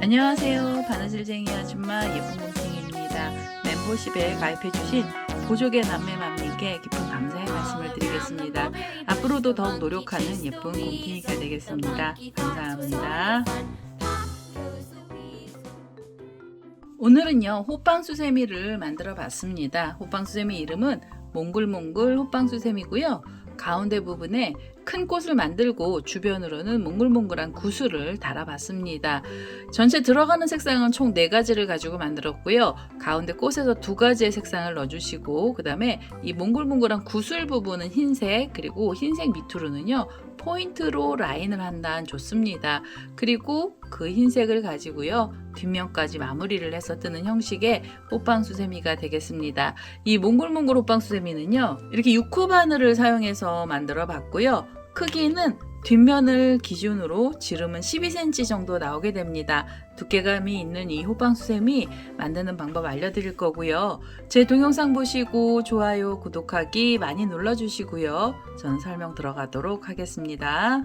안녕하세요. 바느질쟁이 아줌마 예쁜곰탱이입니다. 멤버십에 가입해주신 보조개 남매맘님께 깊은 감사의 말씀을 드리겠습니다. 앞으로도 더욱 노력하는 예쁜 곰탱이가 되겠습니다. 감사합니다. 오늘은요, 호빵수세미를 만들어 봤습니다. 호빵수세미 이름은 몽글몽글 호빵수세미고요. 가운데 부분에 큰 꽃을 만들고 주변으로는 몽글몽글한 구슬을 달아봤습니다. 전체 들어가는 색상은 총 4가지를 가지고 만들었고요. 가운데 꽃에서 2가지의 색상을 넣어주시고 그 다음에 이 몽글몽글한 구슬 부분은 흰색, 그리고 흰색 밑으로는요 포인트로 라인을 한단 좋습니다. 그리고 그 흰색을 가지고요 뒷면까지 마무리를 해서 뜨는 형식의 호빵수세미가 되겠습니다. 이 몽글몽글 호빵수세미는요 이렇게 6호 바늘을 사용해서 만들어 봤고요. 크기는 뒷면을 기준으로 지름은 12cm 정도 나오게 됩니다. 두께감이 있는 이 호빵수세미 만드는 방법 알려드릴 거고요. 제 동영상 보시고 좋아요, 구독하기 많이 눌러주시고요. 저는 설명 들어가도록 하겠습니다.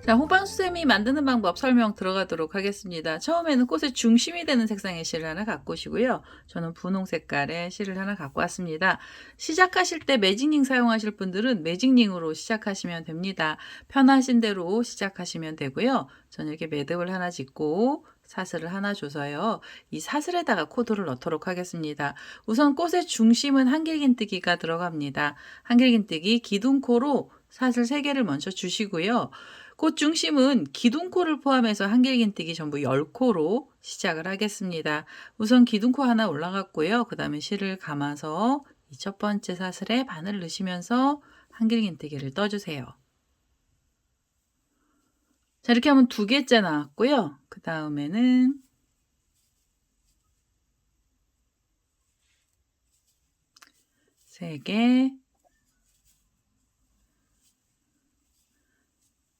자, 호빵수세미 만드는 방법 설명 들어가도록 하겠습니다. 처음에는 꽃의 중심이 되는 색상의 실을 하나 갖고 오시고요. 저는 분홍 색깔의 실을 하나 갖고 왔습니다. 시작하실 때 매직링 사용하실 분들은 매직링으로 시작하시면 됩니다. 편하신 대로 시작하시면 되고요. 저는 이렇게 매듭을 하나 짓고 사슬을 하나 줘서요. 이 사슬에다가 코드를 넣도록 하겠습니다. 우선 꽃의 중심은 한길긴뜨기가 들어갑니다. 한길긴뜨기 기둥코로 사슬 3개를 먼저 주시고요. 꽃 중심은 기둥코를 포함해서 한길긴뜨기 전부 10코로 시작을 하겠습니다. 우선 기둥코 하나 올라갔고요. 그 다음에 실을 감아서 이 첫 번째 사슬에 바늘을 넣으시면서 한길긴뜨기를 떠주세요. 자, 이렇게 하면 2개째 나왔고요. 그 다음에는 3개,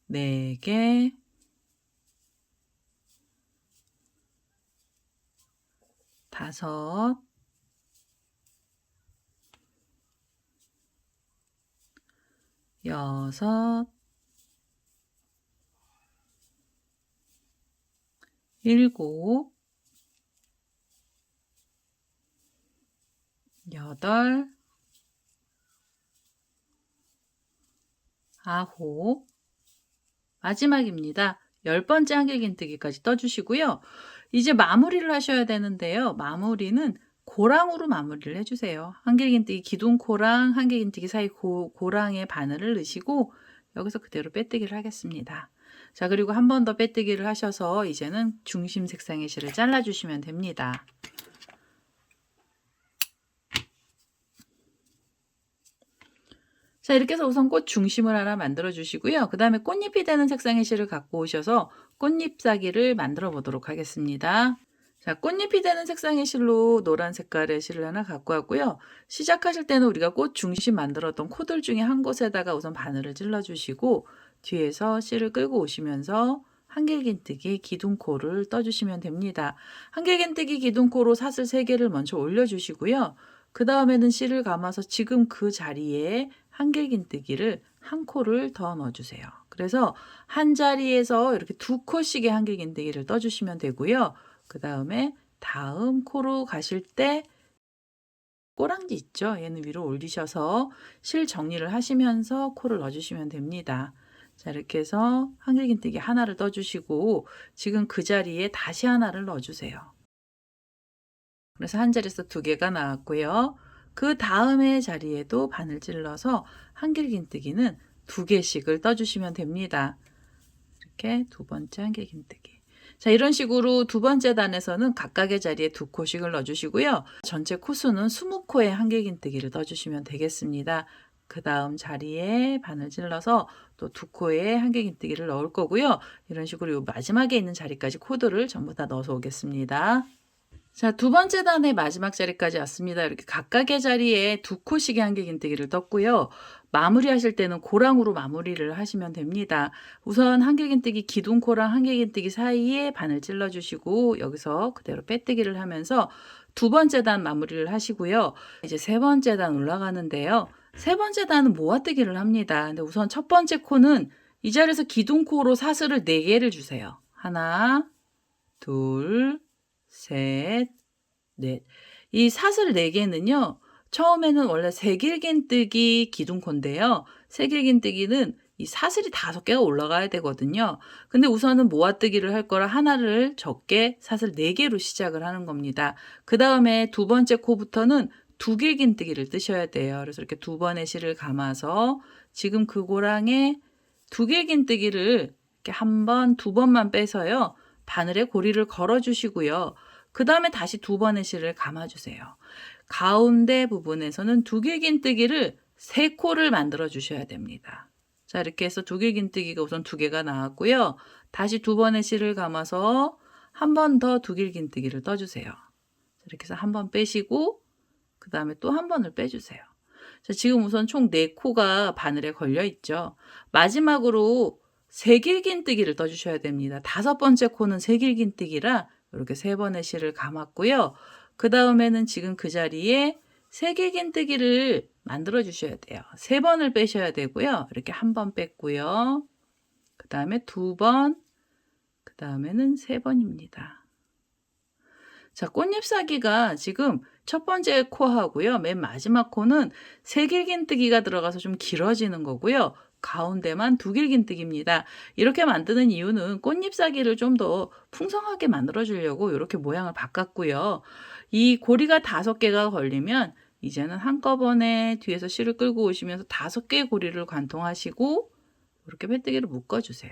4개, 5, 6, 7, 8, 9, 마지막입니다. 10번째 한길긴뜨기까지 떠주시고요. 이제 마무리를 하셔야 되는데요. 마무리는 고랑으로 마무리를 해주세요. 한길긴뜨기 기둥코랑 한길긴뜨기 사이 고랑에 바늘을 넣으시고 여기서 그대로 빼뜨기를 하겠습니다. 자, 그리고 한 번 더 빼뜨기를 하셔서 이제는 중심 색상의 실을 잘라주시면 됩니다. 자, 이렇게 해서 우선 꽃 중심을 하나 만들어 주시고요. 그 다음에 꽃잎이 되는 색상의 실을 갖고 오셔서 꽃잎사기를 만들어 보도록 하겠습니다. 자, 꽃잎이 되는 색상의 실로 노란 색깔의 실을 하나 갖고 왔고요. 시작하실 때는 우리가 꽃 중심 만들었던 코들 중에 한 곳에다가 우선 바늘을 찔러 주시고 뒤에서 실을 끌고 오시면서 한길긴뜨기 기둥코를 떠주시면 됩니다. 한길긴뜨기 기둥코로 사슬 3개를 먼저 올려주시고요. 그 다음에는 실을 감아서 지금 그 자리에 한길긴뜨기를 한 코를 더 넣어주세요. 그래서 한 자리에서 이렇게 2코씩의 한길긴뜨기를 떠주시면 되고요. 그 다음에 다음 코로 가실 때 꼬랑지 있죠? 얘는 위로 올리셔서 실 정리를 하시면서 코를 넣어주시면 됩니다. 자, 이렇게 해서 한길긴뜨기 하나를 떠주시고 지금 그 자리에 다시 하나를 넣어주세요. 그래서 한 자리에서 2개가 나왔고요. 그 다음에 자리에도 바늘 찔러서 한길긴뜨기는 2개씩을 떠주시면 됩니다. 이렇게 2번째 한길긴뜨기. 자, 이런 식으로 2번째 단에서는 각각의 자리에 2코씩을 넣어주시고요. 전체 코수는 20코의 한길긴뜨기를 떠주시면 되겠습니다. 그 다음 자리에 바늘 찔러서 또 2코의 한길긴뜨기를 넣을 거고요. 이런 식으로 마지막에 있는 자리까지 코드를 전부 다 넣어서 오겠습니다. 자, 2번째 단의 마지막 자리까지 왔습니다. 이렇게 각각의 자리에 2코씩의 한길긴뜨기를 떴고요. 마무리하실 때는 고랑으로 마무리를 하시면 됩니다. 우선 한길긴뜨기 기둥코랑 한길긴뜨기 사이에 바늘 찔러주시고 여기서 그대로 빼뜨기를 하면서 2번째 단 마무리를 하시고요. 이제 3번째 단 올라가는데요. 3번째 단은 모아뜨기를 합니다. 근데 우선 첫 번째 코는 이 자리에서 기둥코로 사슬을 4개를 주세요. 하나, 둘, 셋, 넷. 이 사슬 4개는요. 처음에는 원래 새길긴뜨기 기둥코인데요. 새길긴뜨기는 이 사슬이 5개가 올라가야 되거든요. 근데 우선은 모아뜨기를 할 거라 하나를 적게 사슬 4개로 시작을 하는 겁니다. 그 다음에 두 번째 코부터는 두길긴뜨기를 뜨셔야 돼요. 그래서 이렇게 2번의 실을 감아서 지금 그 고랑에 두길긴뜨기를 이렇게 1번, 2번만 빼서요. 바늘에 고리를 걸어 주시고요. 그 다음에 다시 2번의 실을 감아주세요. 가운데 부분에서는 두길긴뜨기를 3코를 만들어 주셔야 됩니다. 자, 이렇게 해서 두길긴뜨기가 우선 2개가 나왔고요. 다시 2번의 실을 감아서 한 번 더 두길긴뜨기를 떠주세요. 이렇게 해서 한 번 빼시고 그 다음에 또 한 번을 빼주세요. 자, 지금 우선 총 4코가 바늘에 걸려 있죠. 마지막으로 새길긴뜨기를 떠주셔야 됩니다. 5번째 코는 새길긴뜨기라 이렇게 3번의 실을 감았고요. 그 다음에는 지금 그 자리에 새길긴뜨기를 만들어 주셔야 돼요. 3번을 빼셔야 되고요. 이렇게 한 번 뺐고요. 그 다음에 2번, 그 다음에는 3번입니다. 자, 꽃잎사기가 지금 첫 번째 코하고요. 맨 마지막 코는 새길긴뜨기가 들어가서 좀 길어지는 거고요. 가운데만 두길긴뜨기입니다. 이렇게 만드는 이유는 꽃잎사기를 좀 더 풍성하게 만들어 주려고 이렇게 모양을 바꿨고요. 이 고리가 5개가 걸리면 이제는 한꺼번에 뒤에서 실을 끌고 오시면서 5개의 고리를 관통하시고 이렇게 빼뜨기를 묶어주세요.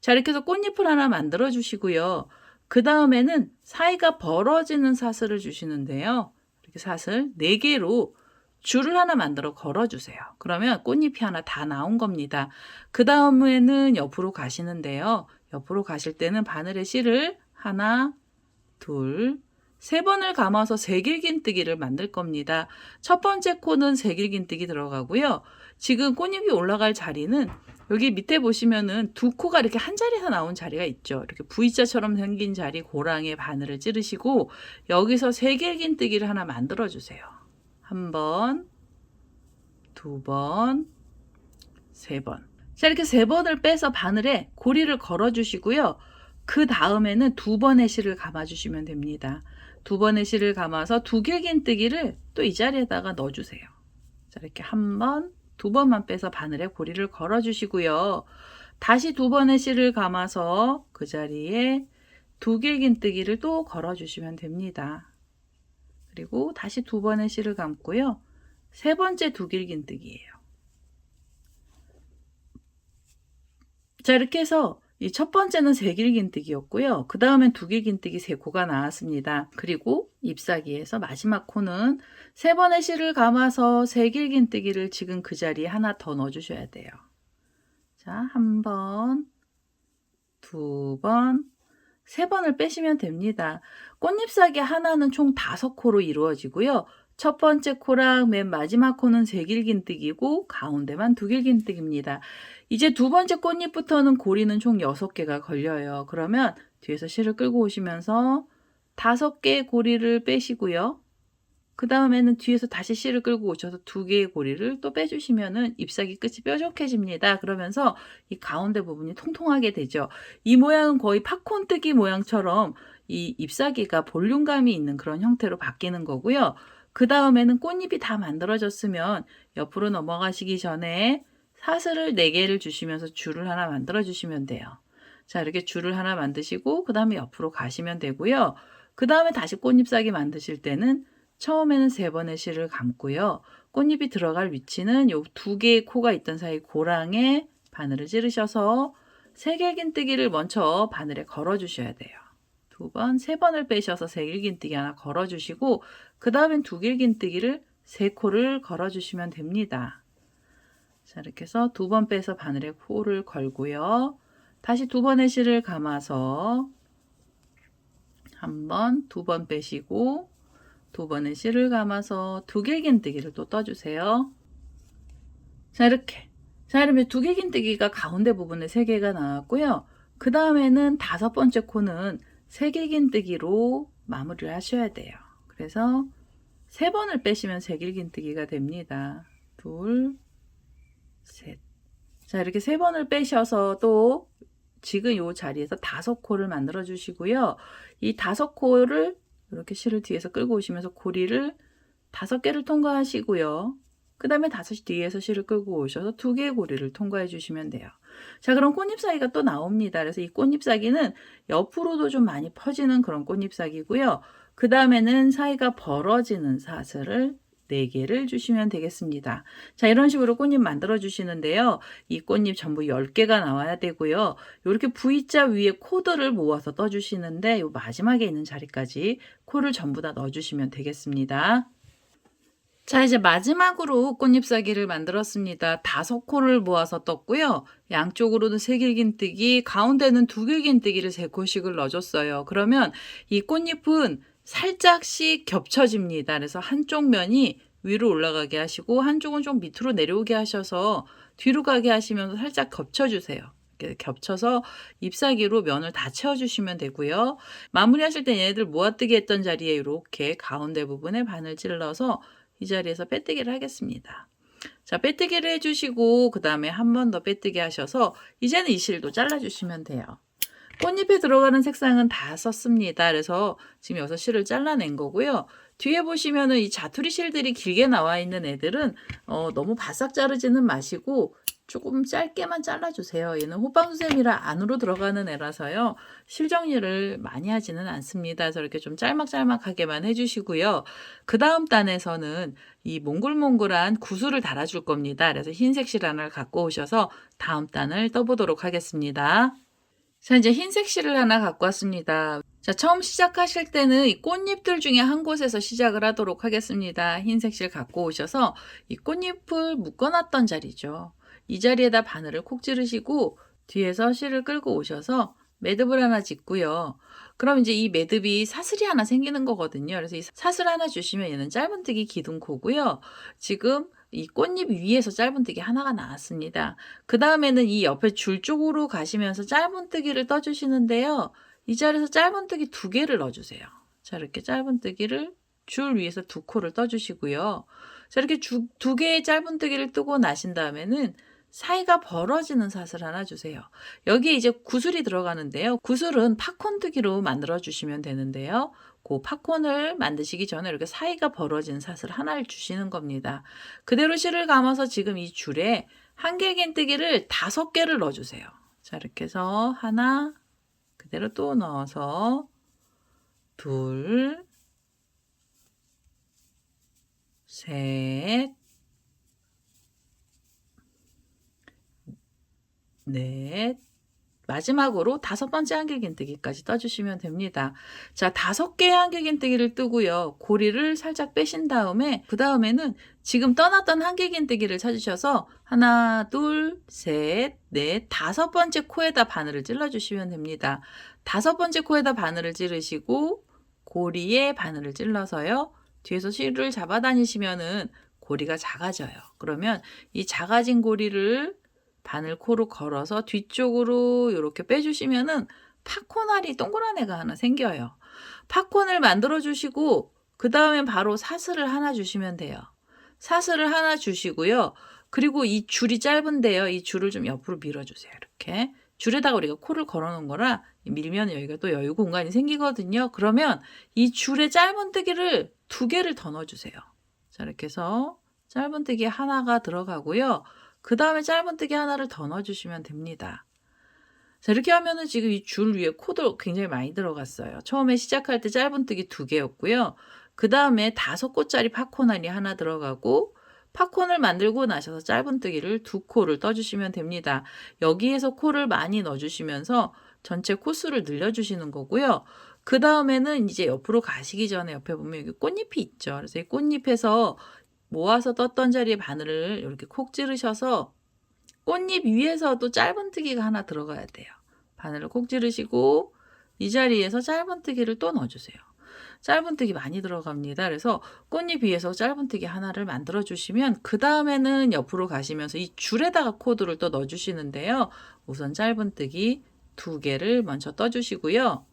자, 이렇게 해서 꽃잎을 하나 만들어 주시고요. 그 다음에는 사이가 벌어지는 사슬을 주시는데요. 이렇게 사슬 4개로 줄을 하나 만들어 걸어주세요. 그러면 꽃잎이 하나 다 나온 겁니다. 그 다음에는 옆으로 가시는데요. 옆으로 가실 때는 바늘에 실을 하나, 둘, 3번을 감아서 새길긴뜨기를 만들 겁니다. 첫 번째 코는 새길긴뜨기 들어가고요. 지금 꽃잎이 올라갈 자리는 여기 밑에 보시면은 2코가 이렇게 한 자리에서 나온 자리가 있죠. 이렇게 V자처럼 생긴 자리 고랑에 바늘을 찌르시고 여기서 새길긴뜨기를 하나 만들어 주세요. 1번, 2번, 3번. 자, 이렇게 3번을 빼서 바늘에 고리를 걸어 주시고요. 그 다음에는 2번의 실을 감아 주시면 됩니다. 2번의 실을 감아서 두길긴뜨기를 또 이 자리에다가 넣어 주세요. 자, 이렇게 1번, 2번만 빼서 바늘에 고리를 걸어 주시고요. 다시 2번의 실을 감아서 그 자리에 두길긴뜨기를 또 걸어 주시면 됩니다. 그리고 다시 2번의 실을 감고요. 3번째 두길긴뜨기예요. 자, 이렇게 해서 이 첫 번째는 새길긴뜨기였고요. 그 다음엔 두길긴뜨기 3코가 나왔습니다. 그리고 잎사귀에서 마지막 코는 3번의 실을 감아서 새길긴뜨기를 지금 그 자리에 하나 더 넣어주셔야 돼요. 자, 1번, 2번, 3번을 빼시면 됩니다. 꽃잎사귀 하나는 총 5코로 이루어지고요. 첫 번째 코랑 맨 마지막 코는 새길긴뜨기고 가운데만 두길긴뜨기입니다. 이제 두 번째 꽃잎부터는 고리는 총 6개가 걸려요. 그러면 뒤에서 실을 끌고 오시면서 5개의 고리를 빼시고요. 그 다음에는 뒤에서 다시 실을 끌고 오셔서 2개의 고리를 또 빼주시면은 잎사귀 끝이 뾰족해집니다. 그러면서 이 가운데 부분이 통통하게 되죠. 이 모양은 거의 팝콘뜨기 모양처럼 이 잎사귀가 볼륨감이 있는 그런 형태로 바뀌는 거고요. 그 다음에는 꽃잎이 다 만들어졌으면 옆으로 넘어가시기 전에 사슬을 4개를 주시면서 줄을 하나 만들어 주시면 돼요. 자, 이렇게 줄을 하나 만드시고 그 다음에 옆으로 가시면 되고요. 그 다음에 다시 꽃잎사귀 만드실 때는 처음에는 3번의 실을 감고요. 꽃잎이 들어갈 위치는 요 2개의 코가 있던 사이 고랑에 바늘을 찌르셔서 새길긴뜨기를 먼저 바늘에 걸어 주셔야 돼요. 2번, 3번을 빼셔서 새길긴뜨기 하나 걸어 주시고 그 다음엔 두길긴뜨기를 3코를 걸어 주시면 됩니다. 자, 이렇게 해서 2번 빼서 바늘에 코를 걸고요. 다시 2번의 실을 감아서 1번, 2번 빼시고 2번의 실을 감아서 두길긴뜨기를 또 떠주세요. 자, 이렇게. 자, 이러면 두길긴뜨기가 가운데 부분에 3개가 나왔고요. 그 다음에는 5번째 코는 새길긴뜨기로 마무리를 하셔야 돼요. 그래서 3번을 빼시면 새길긴뜨기가 됩니다. 둘, 셋. 자, 이렇게 3번을 빼셔서 또 지금 이 자리에서 5코를 만들어 주시고요. 이 5코를 이렇게 실을 뒤에서 끌고 오시면서 고리를 5개를 통과하시고요. 그 다음에 다시 뒤에서 실을 끌고 오셔서 2개의 고리를 통과해 주시면 돼요. 자, 그럼 꽃잎사기가 또 나옵니다. 그래서 이 꽃잎사기는 옆으로도 좀 많이 퍼지는 그런 꽃잎사기고요. 그 다음에는 사이가 벌어지는 사슬을 4개를 주시면 되겠습니다. 자, 이런 식으로 꽃잎 만들어 주시는데요. 이 꽃잎 전부 10개가 나와야 되고요. 이렇게 V자 위에 코드를 모아서 떠주시는데 이 마지막에 있는 자리까지 코를 전부 다 넣어주시면 되겠습니다. 자, 이제 마지막으로 꽃잎사기를 만들었습니다. 5코를 모아서 떴고요. 양쪽으로는 3길긴뜨기, 가운데는 2길긴뜨기를 3코씩을 넣어줬어요. 그러면 이 꽃잎은 살짝씩 겹쳐집니다. 그래서 한쪽 면이 위로 올라가게 하시고 한쪽은 좀 밑으로 내려오게 하셔서 뒤로 가게 하시면서 살짝 겹쳐주세요. 이렇게 겹쳐서 잎사기로 면을 다 채워주시면 되고요. 마무리하실 때 얘네들 모아뜨기 했던 자리에 이렇게 가운데 부분에 바늘 찔러서 이 자리에서 빼뜨기를 하겠습니다. 자, 빼뜨기를 해주시고 그 다음에 한 번 더 빼뜨기 하셔서 이제는 이 실도 잘라주시면 돼요. 꽃잎에 들어가는 색상은 다 썼습니다. 그래서 지금 여기서 실을 잘라낸 거고요. 뒤에 보시면은 이 자투리 실들이 길게 나와 있는 애들은 너무 바싹 자르지는 마시고 조금 짧게만 잘라주세요. 얘는 호빵수세미라 안으로 들어가는 애라서요. 실 정리를 많이 하지는 않습니다. 그래서 이렇게 좀 짤막짤막하게만 해주시고요. 그 다음 단에서는 이 몽글몽글한 구슬을 달아줄 겁니다. 그래서 흰색 실 하나를 갖고 오셔서 다음 단을 떠보도록 하겠습니다. 자, 이제 흰색 실을 하나 갖고 왔습니다. 자, 처음 시작하실 때는 이 꽃잎들 중에 한 곳에서 시작을 하도록 하겠습니다. 흰색 실 갖고 오셔서 이 꽃잎을 묶어놨던 자리죠. 이 자리에다 바늘을 콕 찌르시고 뒤에서 실을 끌고 오셔서 매듭을 하나 짓고요. 그럼 이제 이 매듭이 사슬이 하나 생기는 거거든요. 그래서 이 사슬 하나 주시면 얘는 짧은뜨기 기둥코고요. 지금 이 꽃잎 위에서 짧은뜨기 하나가 나왔습니다. 그 다음에는 이 옆에 줄 쪽으로 가시면서 짧은뜨기를 떠주시는데요. 이 자리에서 짧은뜨기 2개를 넣어주세요. 자, 이렇게 짧은뜨기를 줄 위에서 2코를 떠주시고요. 자, 이렇게 2개의 짧은뜨기를 뜨고 나신 다음에는 사이가 벌어지는 사슬 하나 주세요. 여기에 이제 구슬이 들어가는데요. 구슬은 팝콘뜨기로 만들어 주시면 되는데요. 그 팝콘을 만드시기 전에 이렇게 사이가 벌어진 사슬 하나를 주시는 겁니다. 그대로 실을 감아서 지금 이 줄에 한길긴뜨기를 5개를 넣어주세요. 자, 이렇게 해서 하나, 그대로 또 넣어서 둘, 셋, 넷, 마지막으로 5번째 한길긴뜨기까지 떠주시면 됩니다. 자, 5개의 한길긴뜨기를 뜨고요. 고리를 살짝 빼신 다음에 그 다음에는 지금 떠났던 한길긴뜨기를 찾으셔서 하나, 둘, 셋, 넷, 5번째 코에다 바늘을 찔러주시면 됩니다. 5번째 코에다 바늘을 찌르시고 고리에 바늘을 찔러서요. 뒤에서 실을 잡아 다니시면은 고리가 작아져요. 그러면 이 작아진 고리를 바늘 코로 걸어서 뒤쪽으로 이렇게 빼주시면은 팝콘알이 동그란 애가 하나 생겨요. 팝콘을 만들어 주시고 그 다음에 바로 사슬을 하나 주시면 돼요. 사슬을 하나 주시고요. 그리고 이 줄이 짧은데요. 이 줄을 좀 옆으로 밀어주세요. 이렇게 줄에다가 우리가 코를 걸어 놓은 거라 밀면 여기가 또 여유 공간이 생기거든요. 그러면 이 줄에 짧은뜨기를 2개를 더 넣어주세요. 자, 이렇게 해서 짧은뜨기 하나가 들어가고요. 그 다음에 짧은뜨기 하나를 더 넣어주시면 됩니다. 자, 이렇게 하면은 지금 이 줄 위에 코도 굉장히 많이 들어갔어요. 처음에 시작할 때 짧은뜨기 2개였고요. 그 다음에 5코짜리 팝콘알이 하나 들어가고 팝콘을 만들고 나셔서 짧은뜨기를 2코를 떠주시면 됩니다. 여기에서 코를 많이 넣어주시면서 전체 코수를 늘려주시는 거고요. 그 다음에는 이제 옆으로 가시기 전에 옆에 보면 여기 꽃잎이 있죠. 그래서 이 꽃잎에서 모아서 떴던 자리에 바늘을 이렇게 콕 찌르셔서 꽃잎 위에서도 짧은뜨기가 하나 들어가야 돼요. 바늘을 콕 찌르시고 이 자리에서 짧은뜨기를 또 넣어주세요. 짧은뜨기 많이 들어갑니다. 그래서 꽃잎 위에서 짧은뜨기 하나를 만들어 주시면 그 다음에는 옆으로 가시면서 이 줄에다가 코드를 또 넣어주시는데요. 우선 짧은뜨기 2개를 먼저 떠주시고요.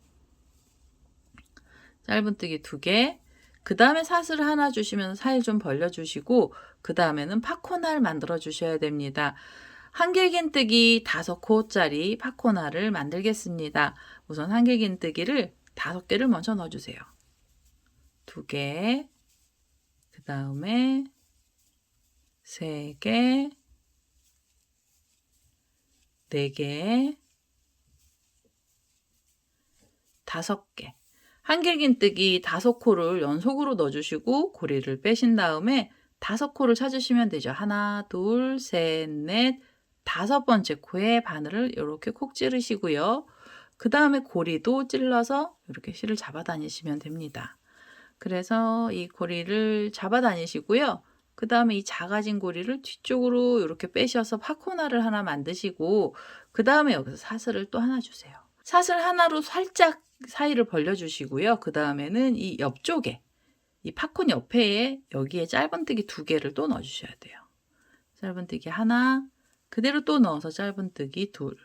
짧은뜨기 2개, 그 다음에 사슬 하나 주시면 사이 좀 벌려주시고 그 다음에는 팝콘알 만들어 주셔야 됩니다. 한길긴뜨기 5코짜리 팝코나를 만들겠습니다. 우선 한길긴뜨기를 5개를 먼저 넣어주세요. 2개, 그 다음에 3개, 4개, 5개. 한길긴뜨기 5코를 연속으로 넣어주시고 고리를 빼신 다음에 5코를 찾으시면 되죠. 하나, 둘, 셋, 넷, 5번째 코에 바늘을 이렇게 콕 찌르시고요. 그 다음에 고리도 찔러서 이렇게 실을 잡아 다니시면 됩니다. 그래서 이 고리를 잡아 다니시고요. 그 다음에 이 작아진 고리를 뒤쪽으로 이렇게 빼셔서 팝코나를 하나 만드시고 그 다음에 여기서 사슬을 또 하나 주세요. 사슬 하나로 살짝 사이를 벌려주시고요. 그 다음에는 이 옆쪽에 이 팝콘 옆에 여기에 짧은뜨기 2개를 또 넣어주셔야 돼요. 짧은뜨기 하나, 그대로 또 넣어서 짧은뜨기 둘.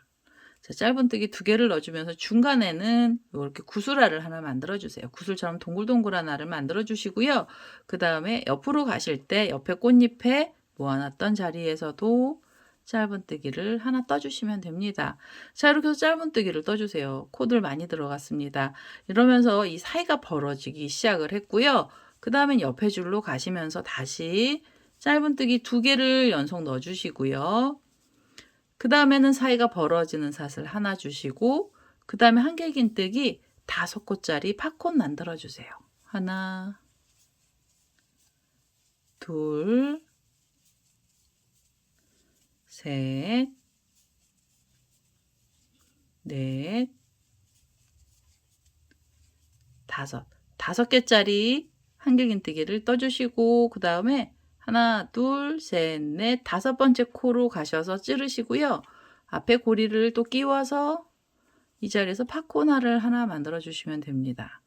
자, 짧은뜨기 2개를 넣어주면서 중간에는 이렇게 구슬알을 하나 만들어주세요. 구슬처럼 동글동글한 알을 만들어주시고요. 그 다음에 옆으로 가실 때 옆에 꽃잎에 모아놨던 자리에서도 짧은뜨기를 하나 떠주시면 됩니다. 자, 이렇게 해서 짧은뜨기를 떠주세요. 코들 많이 들어갔습니다. 이러면서 이 사이가 벌어지기 시작을 했고요. 그 다음엔 옆에 줄로 가시면서 다시 짧은뜨기 2개를 연속 넣어주시고요. 그 다음에는 사이가 벌어지는 사슬 하나 주시고 그 다음에 한길긴뜨기 5코짜리 팝콘 만들어 주세요. 하나, 둘, 셋, 넷, 5. 5개짜리 한길긴뜨기를 떠주시고 그 다음에 하나, 둘, 셋, 넷, 5번째 코로 가셔서 찌르시고요. 앞에 고리를 또 끼워서 이 자리에서 팝코나를 하나 만들어 주시면 됩니다.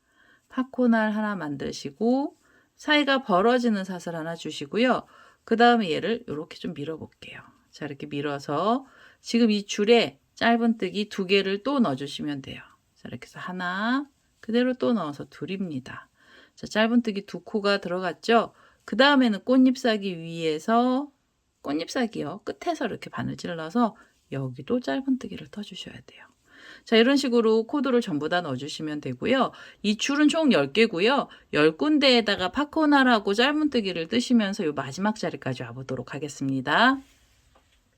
팝코날 하나 만드시고 사이가 벌어지는 사슬 하나 주시고요. 그 다음에 얘를 이렇게 좀 밀어 볼게요. 자, 이렇게 밀어서 지금 이 줄에 짧은뜨기 2개를 또 넣어 주시면 돼요. 자, 이렇게 해서 하나, 그대로 또 넣어서 둘입니다. 자, 짧은뜨기 2코가 들어갔죠? 그 다음에는 꽃잎사기 위에서 꽃잎사기요. 끝에서 이렇게 바늘 찔러서 여기도 짧은뜨기를 떠주셔야 돼요. 자, 이런 식으로 코드를 전부 다 넣어주시면 되고요. 이 줄은 총 10개고요. 10군데에다가 팝코나라고 짧은뜨기를 뜨시면서 이 마지막 자리까지 와보도록 하겠습니다.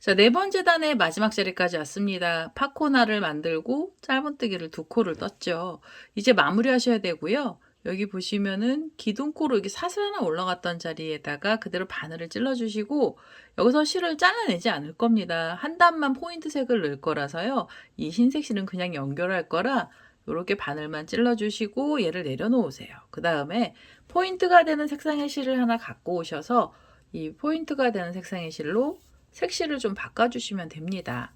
자, 4번째 단의 마지막 자리까지 왔습니다. 팝코나를 만들고 짧은뜨기를 2코를 떴죠. 이제 마무리 하셔야 되고요. 여기 보시면은 기둥코로 여기 사슬 하나 올라갔던 자리에다가 그대로 바늘을 찔러주시고 여기서 실을 잘라내지 않을 겁니다. 한 단만 포인트 색을 넣을 거라서요. 이 흰색 실은 그냥 연결할 거라 이렇게 바늘만 찔러주시고 얘를 내려놓으세요. 그 다음에 포인트가 되는 색상의 실을 하나 갖고 오셔서 이 포인트가 되는 색상의 실로 색실을 좀 바꿔주시면 됩니다.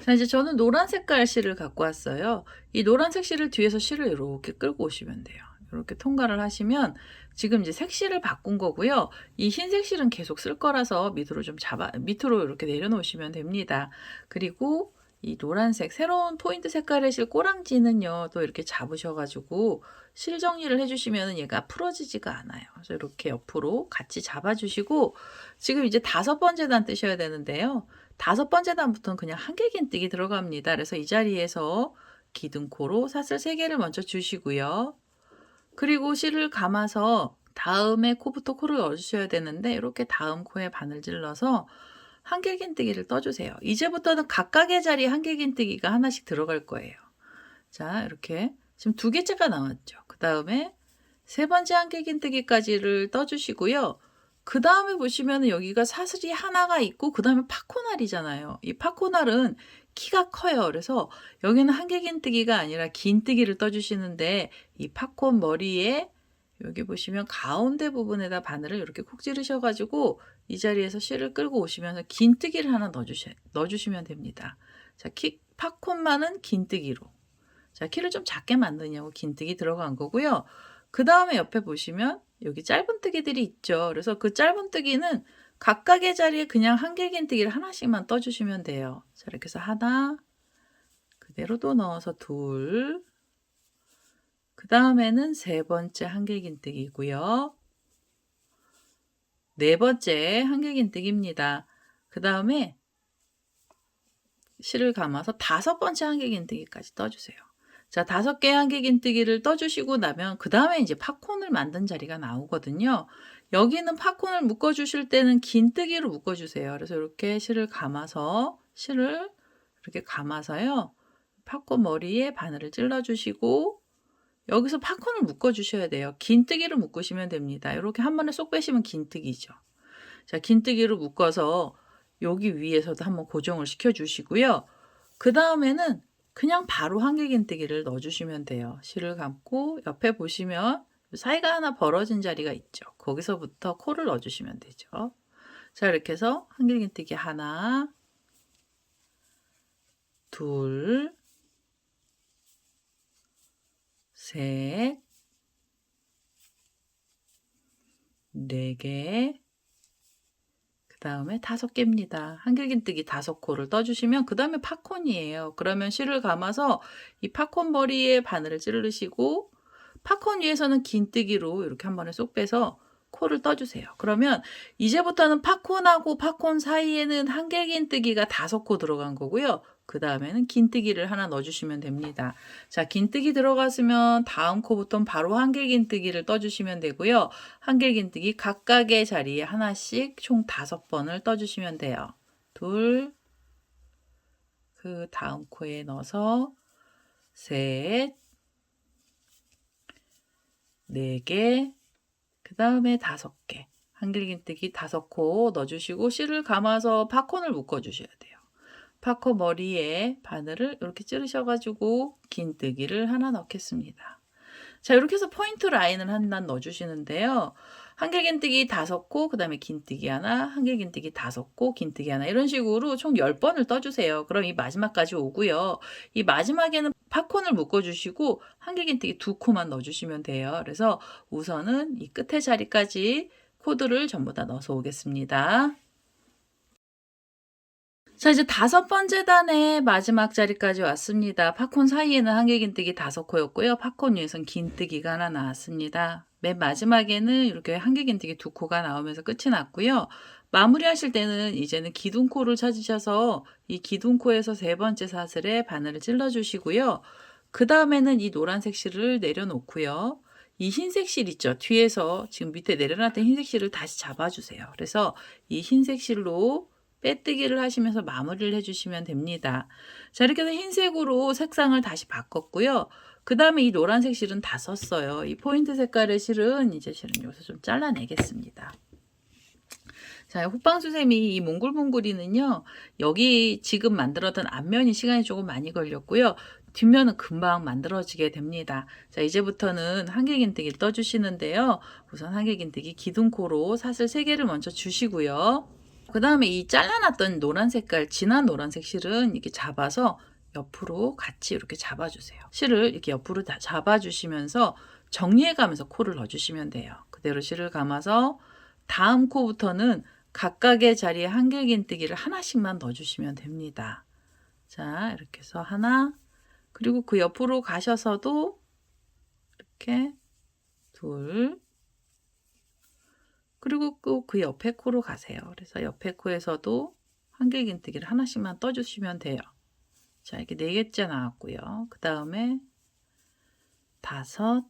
자, 이제 저는 노란 색깔 실을 갖고 왔어요. 이 노란색 실을 뒤에서 실을 이렇게 끌고 오시면 돼요. 이렇게 통과를 하시면 지금 이제 색실을 바꾼 거고요. 이 흰색 실은 계속 쓸 거라서 밑으로 이렇게 내려놓으시면 됩니다. 그리고 이 노란색 새로운 포인트 색깔의 실 꼬랑지는요, 또 이렇게 잡으셔가지고 실 정리를 해주시면 얘가 풀어지지가 않아요. 그래서 이렇게 옆으로 같이 잡아주시고 지금 이제 5번째 단 뜨셔야 되는데요. 5번째 단부터는 그냥 한길긴뜨기 들어갑니다. 그래서 이 자리에서 기둥코로 사슬 3개를 먼저 주시고요. 그리고 실을 감아서 다음에 코부터 코를 넣어주셔야 되는데 이렇게 다음 코에 바늘 찔러서 한길긴뜨기를 떠주세요. 이제부터는 각각의 자리에 한길긴뜨기가 하나씩 들어갈 거예요. 자, 이렇게 지금 2개째가 나왔죠. 그 다음에 3번째 한길긴뜨기까지를 떠주시고요. 그 다음에 보시면 여기가 사슬이 하나가 있고 그 다음에 팝코날이잖아요. 이 팝코날은 키가 커요. 그래서 여기는 한길긴뜨기가 아니라 긴뜨기를 떠주시는데 이 팝콘 머리에 여기 보시면 가운데 부분에다 바늘을 이렇게 콕 찌르셔가지고 이 자리에서 실을 끌고 오시면서 긴뜨기를 하나 넣어주시면 됩니다. 자, 팝콘만은 긴뜨기로. 자, 키를 좀 작게 만드냐고 긴뜨기 들어간 거고요. 그 다음에 옆에 보시면 여기 짧은뜨기들이 있죠. 그래서 그 짧은뜨기는 각각의 자리에 그냥 한길긴뜨기를 하나씩만 떠주시면 돼요. 자, 이렇게 해서 하나, 그대로 또 넣어서 둘, 그 다음에는 3번째 한길긴뜨기고요. 네 번째 한길긴뜨기입니다. 그 다음에 실을 감아서 다섯 번째 한길긴뜨기까지 떠주세요. 자, 5개의 한길긴뜨기를 떠주시고 나면 그 다음에 이제 팝콘을 만든 자리가 나오거든요. 여기는 팝콘을 묶어주실 때는 긴뜨기로 묶어주세요. 그래서 이렇게 실을 이렇게 감아서요. 팝콘 머리에 바늘을 찔러주시고 여기서 팝콘을 묶어주셔야 돼요. 긴뜨기로 묶으시면 됩니다. 이렇게 한 번에 쏙 빼시면 긴뜨기죠. 자, 긴뜨기로 묶어서 여기 위에서도 한번 고정을 시켜주시고요. 그 다음에는 그냥 바로 한길긴뜨기를 넣어주시면 돼요. 실을 감고 옆에 보시면 사이가 하나 벌어진 자리가 있죠. 거기서부터 코를 넣어주시면 되죠. 자, 이렇게 해서 한길긴뜨기 하나, 둘, 셋, 네 개, 그 다음에 5개입니다. 한길긴뜨기 5코를 떠주시면 그 다음에 팝콘이에요. 그러면 실을 감아서 이 팝콘 머리에 바늘을 찌르시고 팝콘 위에서는 긴뜨기로 이렇게 한 번에 쏙 빼서 코를 떠주세요. 그러면 이제부터는 팝콘하고 팝콘 사이에는 한길긴뜨기가 5코 들어간 거고요. 그 다음에는 긴뜨기를 하나 넣어주시면 됩니다. 자, 긴뜨기 들어갔으면 다음 코부터는 바로 한길긴뜨기를 떠주시면 되고요. 한길긴뜨기 각각의 자리에 하나씩 총 5번을 떠주시면 돼요. 둘, 그 다음 코에 넣어서 셋, 4개, 그 다음에 5개. 한길긴뜨기 5코 넣어주시고 실을 감아서 팝콘을 묶어주셔야 돼요. 팝콘 머리에 바늘을 이렇게 찌르셔가지고 긴뜨기를 하나 넣겠습니다. 자, 이렇게 해서 포인트 라인을 하나 넣어주시는데요. 한길긴뜨기 5코, 그 다음에 긴뜨기 하나, 한길긴뜨기 5코, 긴뜨기 하나 이런 식으로 총 10번을 떠주세요. 그럼 이 마지막까지 오고요. 이 마지막에는 팝콘을 묶어주시고 한길긴뜨기 2코만 넣어주시면 돼요. 그래서 우선은 이 끝에 자리까지 코드를 전부 다 넣어서 오겠습니다. 자, 이제 5번째 단의 마지막 자리까지 왔습니다. 팝콘 사이에는 한길긴뜨기 5코였고요. 팝콘 위에선 긴뜨기가 하나 나왔습니다. 맨 마지막에는 이렇게 한길긴뜨기 2코가 나오면서 끝이 났고요. 마무리하실 때는 이제는 기둥코를 찾으셔서 이 기둥코에서 3번째 사슬에 바늘을 찔러주시고요. 그 다음에는 이 노란색 실을 내려놓고요. 이 흰색 실 있죠. 뒤에서 지금 밑에 내려놨던 흰색 실을 다시 잡아주세요. 그래서 이 흰색 실로 빼뜨기를 하시면서 마무리를 해주시면 됩니다. 자, 이렇게 해서 흰색으로 색상을 다시 바꿨고요. 그 다음에 이 노란색 실은 다 썼어요. 이 포인트 색깔의 실은 이제 실은 여기서 좀 잘라내겠습니다. 자, 호빵수세미 이 몽글몽글이는요. 여기 지금 만들었던 앞면이 시간이 조금 많이 걸렸고요. 뒷면은 금방 만들어지게 됩니다. 자, 이제부터는 한길긴뜨기를 떠주시는데요. 우선 한길긴뜨기 기둥코로 사슬 3개를 먼저 주시고요. 그 다음에 이 잘라놨던 노란 색깔, 진한 노란색 실은 이렇게 잡아서 옆으로 같이 이렇게 잡아주세요. 실을 이렇게 옆으로 다 잡아주시면서 정리해가면서 코를 넣어주시면 돼요. 그대로 실을 감아서 다음 코부터는 각각의 자리에 한길긴뜨기를 하나씩만 넣어주시면 됩니다. 자, 이렇게 해서 하나, 그리고 그 옆으로 가셔서도 이렇게 둘, 그리고 또 그 옆에 코로 가세요. 그래서 옆에 코에서도 한길긴뜨기를 하나씩만 떠주시면 돼요. 자, 이렇게 4개째 나왔고요. 그 다음에 5,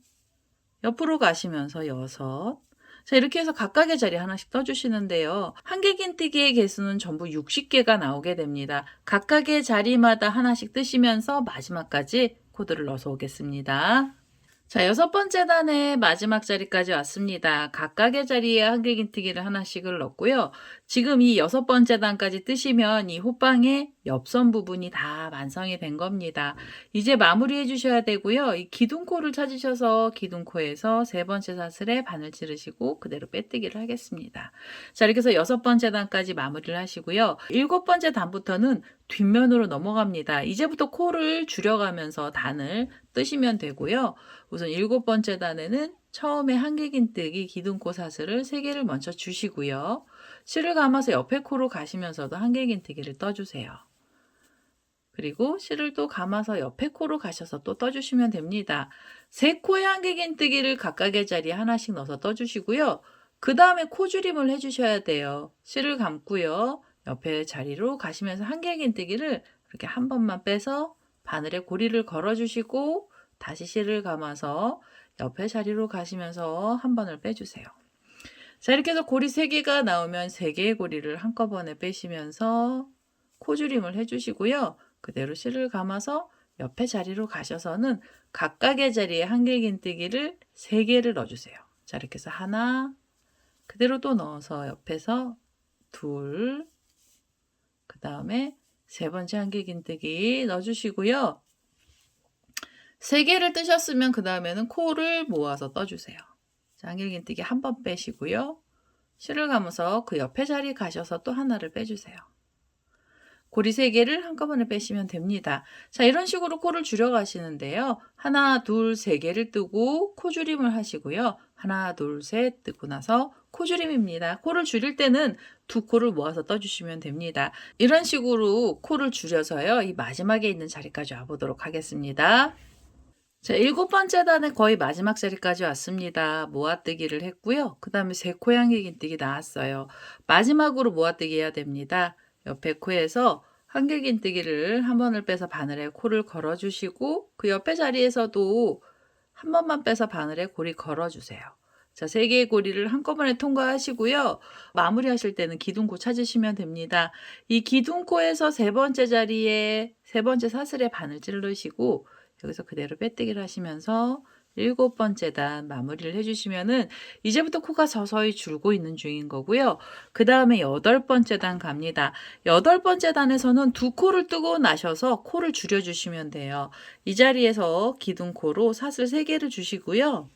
옆으로 가시면서 6. 자, 이렇게 해서 각각의 자리에 하나씩 떠주시는데요. 한길긴뜨기의 개수는 전부 60개가 나오게 됩니다. 각각의 자리마다 하나씩 뜨시면서 마지막까지 코드를 넣어서 오겠습니다. 자, 6번째 단의 마지막 자리까지 왔습니다. 각각의 자리에 한길긴뜨기를 하나씩을 넣고요. 지금 이 6번째 단까지 뜨시면 이 호빵의 옆선 부분이 다 완성이 된 겁니다. 이제 마무리해 주셔야 되고요. 이 기둥코를 찾으셔서 기둥코에서 3번째 사슬에 바늘 찌르시고 그대로 빼뜨기를 하겠습니다. 자, 이렇게 해서 6번째 단까지 마무리를 하시고요. 7번째 단부터는 뒷면으로 넘어갑니다. 이제부터 코를 줄여가면서 단을 뜨시면 되고요. 우선 7번째 단에는 처음에 한길긴뜨기 기둥코 사슬을 3개를 먼저 주시고요. 실을 감아서 옆에 코로 가시면서도 한길긴뜨기를 떠주세요. 그리고 실을 또 감아서 옆에 코로 가셔서 또 떠주시면 됩니다. 3코의 한길긴뜨기를 각각의 자리에 하나씩 넣어서 떠주시고요. 그 다음에 코줄임을 해주셔야 돼요. 실을 감고요. 옆에 자리로 가시면서 한길긴뜨기를 이렇게 한 번만 빼서 바늘에 고리를 걸어주시고 다시 실을 감아서 옆에 자리로 가시면서 한 번을 빼주세요. 자, 이렇게 해서 고리 3개가 나오면 3개의 고리를 한꺼번에 빼시면서 코줄임을 해주시고요. 그대로 실을 감아서 옆에 자리로 가셔서는 각각의 자리에 한길긴뜨기를 3개를 넣어주세요. 자, 이렇게 해서 하나, 그대로 또 넣어서 옆에서 둘, 그 다음에 3번째 한길긴뜨기 넣어주시고요. 3개를 뜨셨으면 그 다음에는 코를 모아서 떠주세요. 자, 한길긴뜨기 한 번 빼시고요. 실을 감아서 그 옆에 자리 가셔서 또 하나를 빼주세요. 고리 3개를 한꺼번에 빼시면 됩니다. 자, 이런 식으로 코를 줄여 가시는데요. 하나, 둘, 3개를 뜨고 코줄임을 하시고요. 하나, 둘, 셋 뜨고 나서 코줄임입니다. 코를 줄일 때는 2코를 모아서 떠주시면 됩니다. 이런 식으로 코를 줄여서요. 이 마지막에 있는 자리까지 와보도록 하겠습니다. 자, 7번째 단에 거의 마지막 자리까지 왔습니다. 모아뜨기를 했고요. 그 다음에 3코 한길긴뜨기 나왔어요. 마지막으로 모아뜨기 해야 됩니다. 옆에 코에서 한길긴뜨기를 한 번을 빼서 바늘에 코를 걸어주시고 그 옆에 자리에서도 한 번만 빼서 바늘에 고리 걸어주세요. 자, 3개의 고리를 한꺼번에 통과하시고요. 마무리하실 때는 기둥코 찾으시면 됩니다. 이 기둥코에서 3번째 자리에 3번째 사슬에 바늘 찌르시고 여기서 그대로 빼뜨기를 하시면서 7번째 단 마무리를 해주시면은 이제부터 코가 서서히 줄고 있는 중인 거고요. 그 다음에 8번째 단 갑니다. 8번째 단에서는 2코를 뜨고 나셔서 코를 줄여주시면 돼요. 이 자리에서 기둥코로 사슬 3개를 주시고요.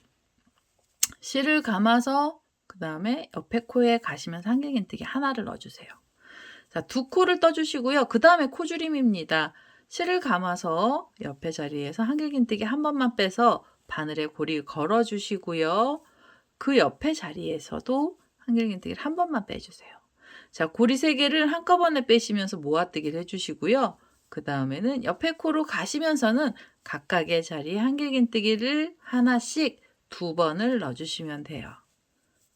실을 감아서 그 다음에 옆에 코에 가시면서 한길긴뜨기 하나를 넣어주세요. 자, 2코를 떠주시고요. 그 다음에 코줄임입니다. 실을 감아서 옆에 자리에서 한길긴뜨기 한 번만 빼서 바늘에 고리 걸어주시고요. 그 옆에 자리에서도 한길긴뜨기를 한 번만 빼주세요. 자, 고리 3개를 한꺼번에 빼시면서 모아뜨기를 해주시고요. 그 다음에는 옆에 코로 가시면서는 각각의 자리에 한길긴뜨기를 하나씩 2번을 넣어주시면 돼요.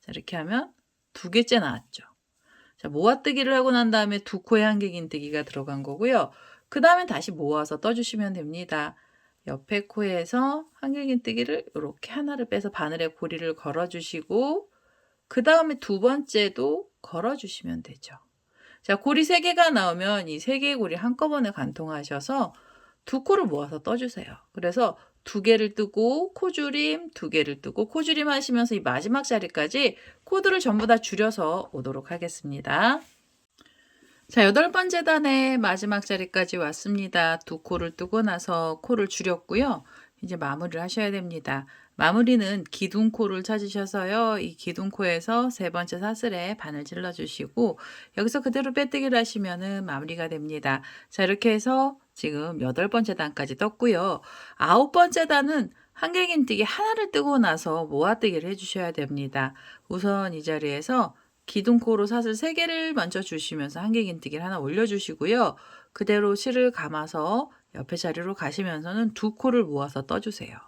자, 이렇게 하면 2개째 나왔죠. 자, 모아뜨기를 하고 난 다음에 2코의 한길긴뜨기가 들어간 거고요. 그 다음에 다시 모아서 떠주시면 됩니다. 옆에 코에서 한길긴뜨기를 이렇게 하나를 빼서 바늘에 고리를 걸어주시고 그 다음에 2번째도 걸어주시면 되죠. 자, 고리 3개가 나오면 이 3개의 고리 한꺼번에 관통하셔서 2코를 모아서 떠주세요. 그래서 2개를 뜨고 코줄임, 2개를 뜨고 코줄임 하시면서 이 마지막 자리까지 코드를 전부 다 줄여서 오도록 하겠습니다. 자, 8번째 단의 마지막 자리까지 왔습니다. 2코를 뜨고 나서 코를 줄였고요. 이제 마무리를 하셔야 됩니다. 마무리는 기둥코를 찾으셔서요. 이 기둥코에서 3번째 사슬에 바늘 찔러 주시고 여기서 그대로 빼뜨기를 하시면은 마무리가 됩니다. 자, 이렇게 해서 지금 8번째 단까지 떴고요. 9번째 단은 한길긴뜨기 하나를 뜨고 나서 모아뜨기를 해주셔야 됩니다. 우선 이 자리에서 기둥코로 사슬 3개를 먼저 주시면서 한길긴뜨기를 하나 올려주시고요. 그대로 실을 감아서 옆에 자리로 가시면서는 2코를 모아서 떠주세요.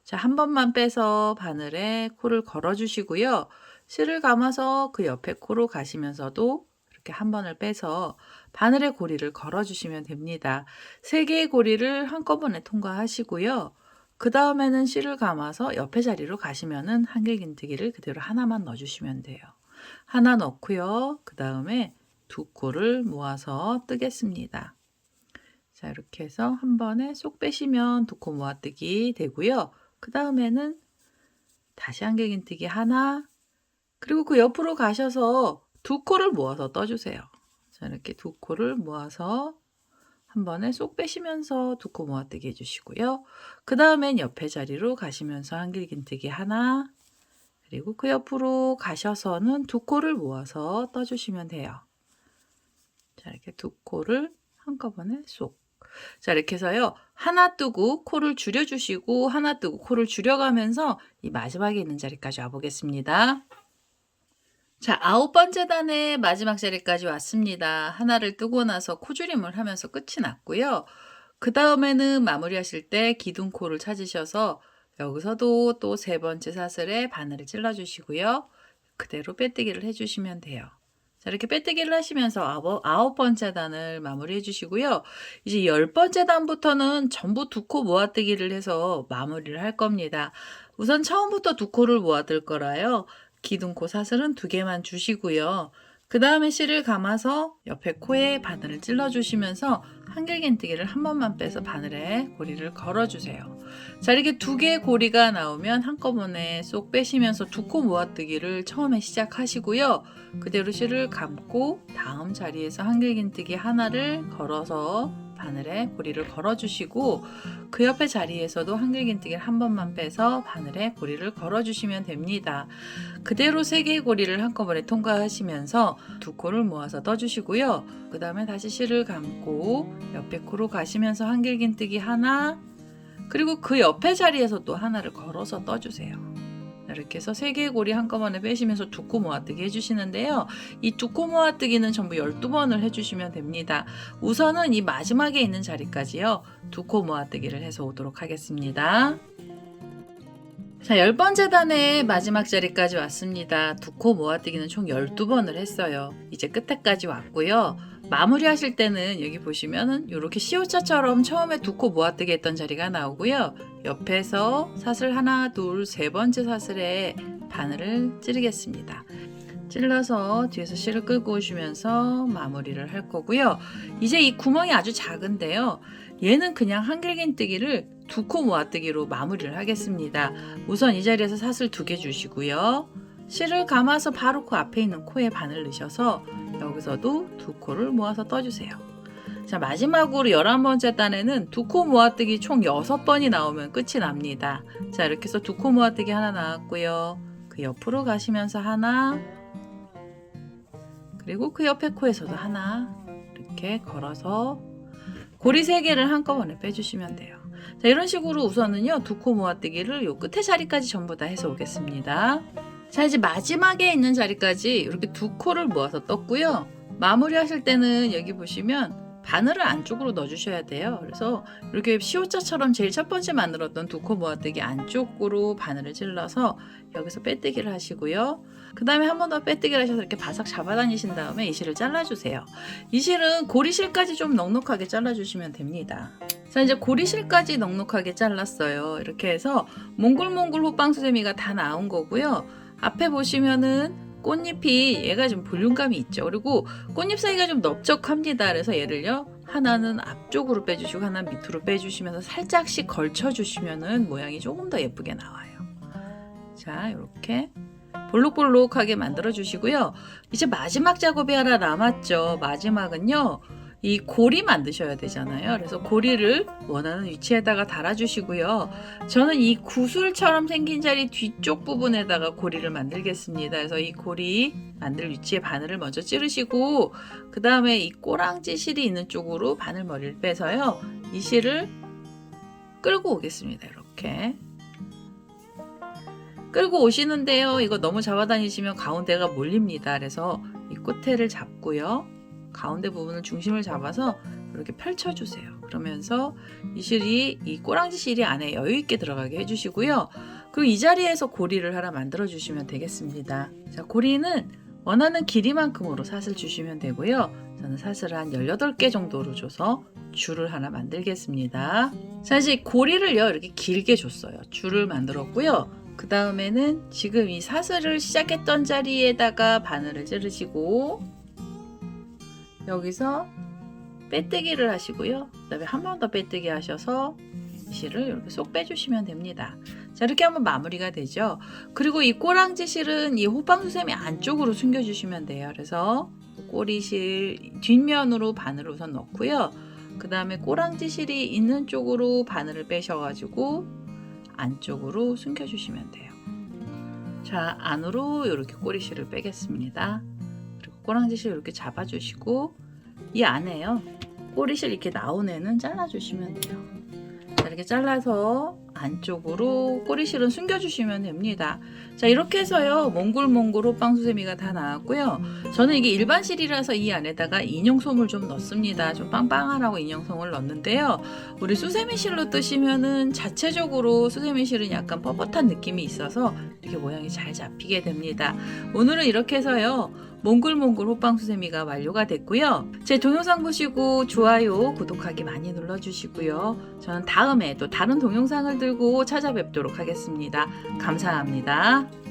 자, 한 번만 빼서 바늘에 코를 걸어주시고요. 실을 감아서 그 옆에 코로 가시면서도 이렇게 한 번을 빼서 바늘에 고리를 걸어주시면 됩니다. 3개의 고리를 한꺼번에 통과하시고요. 그 다음에는 실을 감아서 옆에 자리로 가시면은 한길긴뜨기를 그대로 하나만 넣어주시면 돼요. 하나 넣고요. 그 다음에 2코를 모아서 뜨겠습니다. 자, 이렇게 해서 한 번에 쏙 빼시면 2코 모아뜨기 되고요. 그 다음에는 다시 한길긴뜨기 하나, 그리고 그 옆으로 가셔서 2코를 모아서 떠주세요. 자, 이렇게 2코를 모아서 한 번에 쏙 빼시면서 2코 모아뜨기 해주시고요. 그 다음엔 옆에 자리로 가시면서 한길긴뜨기 하나, 그리고 그 옆으로 가셔서는 2코를 모아서 떠주시면 돼요. 자, 이렇게 2코를 한꺼번에 쏙. 자, 이렇게 해서요. 하나 뜨고 코를 줄여주시고 하나 뜨고 코를 줄여가면서 이 마지막에 있는 자리까지 와보겠습니다. 자, 9번째 단의 마지막 자리까지 왔습니다. 하나를 뜨고 나서 코줄임을 하면서 끝이 났고요. 그 다음에는 마무리하실 때 기둥코를 찾으셔서 여기서도 또 3번째 사슬에 바늘을 찔러주시고요. 그대로 빼뜨기를 해주시면 돼요. 자, 이렇게 빼뜨기를 하시면서 9번째 단을 마무리해 주시고요. 이제 10번째 단부터는 전부 두 코 모아뜨기를 해서 마무리를 할 겁니다. 우선 처음부터 두 코를 모아뜰 거라요. 기둥코 사슬은 2개만 주시고요. 그 다음에 실을 감아서 옆에 코에 바늘을 찔러 주시면서 한길긴뜨기를 한 번만 빼서 바늘에 고리를 걸어 주세요. 자, 이렇게 2개의 고리가 나오면 한꺼번에 쏙 빼시면서 두 코 모아뜨기를 처음에 시작하시고요. 그대로 실을 감고 다음 자리에서 한길긴뜨기 하나를 걸어서 바늘에 고리를 걸어 주시고, 그 옆에 자리에서도 한길긴뜨기를 한 번만 빼서 바늘에 고리를 걸어 주시면 됩니다. 그대로 3개의 고리를 한꺼번에 통과하시면서 두 코를 모아서 떠 주시고요. 그 다음에 다시 실을 감고 옆에 코로 가시면서 한길긴뜨기 하나, 그리고 그 옆에 자리에서 또 하나를 걸어서 떠 주세요. 이렇게 해서 3개의 고리 한꺼번에 빼시면서 두 코 모아뜨기 해주시는데요. 이 두 코 모아뜨기는 전부 12번을 해주시면 됩니다. 우선은 이 마지막에 있는 자리까지요. 두 코 모아뜨기를 해서 오도록 하겠습니다. 자, 10번째 단의 마지막 자리까지 왔습니다. 두 코 모아뜨기는 총 12번을 했어요. 이제 끝에까지 왔고요. 마무리 하실 때는 여기 보시면은 이렇게 시옷자처럼 처음에 두 코 모아뜨기 했던 자리가 나오고요. 옆에서 사슬 하나, 둘, 3번째 사슬에 바늘을 찌르겠습니다. 찔러서 뒤에서 실을 끌고 오시면서 마무리를 할 거고요. 이제 이 구멍이 아주 작은데요. 얘는 그냥 한길긴뜨기를 두 코 모아뜨기로 마무리를 하겠습니다. 우선 이 자리에서 사슬 2개 주시고요. 실을 감아서 바로 그 앞에 있는 코에 바늘 넣으셔서 여기서도 두 코를 모아서 떠주세요. 자, 마지막으로 11번째 단에는 두 코 모아뜨기 총 6번이 나오면 끝이 납니다. 자, 이렇게 해서 두 코 모아뜨기 하나 나왔고요. 그 옆으로 가시면서 하나, 그리고 그 옆에 코에서도 하나, 이렇게 걸어서 고리 3개를 한꺼번에 빼주시면 돼요. 자, 이런 식으로 우선은요, 두 코 모아뜨기를 요 끝에 자리까지 전부 다 해서 오겠습니다. 자, 이제 마지막에 있는 자리까지 이렇게 두 코를 모아서 떴고요. 마무리 하실 때는 여기 보시면 바늘을 안쪽으로 넣어주셔야 돼요. 그래서 이렇게 시옷자처럼 제일 첫 번째 만들었던 두 코 모아뜨기 안쪽으로 바늘을 찔러서 여기서 빼뜨기를 하시고요. 그 다음에 한 번 더 빼뜨기를 하셔서 이렇게 바싹 잡아다니신 다음에 이 실을 잘라주세요. 이 실은 고리실까지 좀 넉넉하게 잘라주시면 됩니다. 자, 이제 고리실까지 넉넉하게 잘랐어요. 이렇게 해서 몽글몽글 호빵수세미가 다 나온 거고요. 앞에 보시면은 꽃잎이 얘가 좀 볼륨감이 있죠. 그리고 꽃잎 사이가 좀 넓적합니다. 그래서 얘를요, 하나는 앞쪽으로 빼주시고 하나는 밑으로 빼주시면서 살짝씩 걸쳐주시면은 모양이 조금 더 예쁘게 나와요. 자, 이렇게 볼록볼록하게 만들어 주시고요. 이제 마지막 작업이 하나 남았죠. 마지막은요, 이 고리 만드셔야 되잖아요. 그래서 고리를 원하는 위치에다가 달아주시고요. 저는 이 구슬처럼 생긴 자리 뒤쪽 부분에다가 고리를 만들겠습니다. 그래서 이 고리 만들 위치에 바늘을 먼저 찌르시고, 그 다음에 이 꼬랑지 실이 있는 쪽으로 바늘머리를 빼서요, 이 실을 끌고 오겠습니다. 이렇게 끌고 오시는데요, 이거 너무 잡아다니시면 가운데가 몰립니다. 그래서 이 끝에를 잡고요, 가운데 부분을 중심을 잡아서 이렇게 펼쳐주세요. 그러면서 이 실이, 이 꼬랑지 실이 안에 여유있게 들어가게 해주시고요. 그리고 이 자리에서 고리를 하나 만들어 주시면 되겠습니다. 자, 고리는 원하는 길이만큼으로 사슬 주시면 되고요. 저는 사슬을 한 18개 정도로 줘서 줄을 하나 만들겠습니다. 자, 이제 고리를요, 이렇게 길게 줬어요. 줄을 만들었고요. 그 다음에는 지금 이 사슬을 시작했던 자리에다가 바늘을 찌르시고, 여기서 빼뜨기를 하시고요. 그 다음에 한 번 더 빼뜨기 하셔서 실을 이렇게 쏙 빼주시면 됩니다. 자, 이렇게 하면 마무리가 되죠. 그리고 이 꼬랑지 실은 이 호빵수세미 안쪽으로 숨겨주시면 돼요. 그래서 꼬리실 뒷면으로 바늘을 우선 넣고요. 그 다음에 꼬랑지 실이 있는 쪽으로 바늘을 빼셔가지고 안쪽으로 숨겨주시면 돼요. 자, 안으로 이렇게 꼬리실을 빼겠습니다. 꼬랑지실 이렇게 잡아주시고, 이 안에요, 꼬리실 이렇게 나온 애는 잘라주시면 돼요. 자, 이렇게 잘라서 안쪽으로 꼬리실은 숨겨주시면 됩니다. 자, 이렇게 해서요 몽글몽글 호빵수세미가 다 나왔고요. 저는 이게 일반 실이라서 이 안에다가 인형솜을 좀 넣습니다. 좀 빵빵하라고 인형솜을 넣는데요. 우리 수세미 실로 뜨시면은 자체적으로 수세미 실은 약간 뻣뻣한 느낌이 있어서 이렇게 모양이 잘 잡히게 됩니다. 오늘은 이렇게 해서요 몽글몽글 호빵수세미가 완료가 됐고요. 제 동영상 보시고 좋아요, 구독하기 많이 눌러주시고요. 저는 다음에 또 다른 동영상을 들고 찾아뵙도록 하겠습니다. 감사합니다.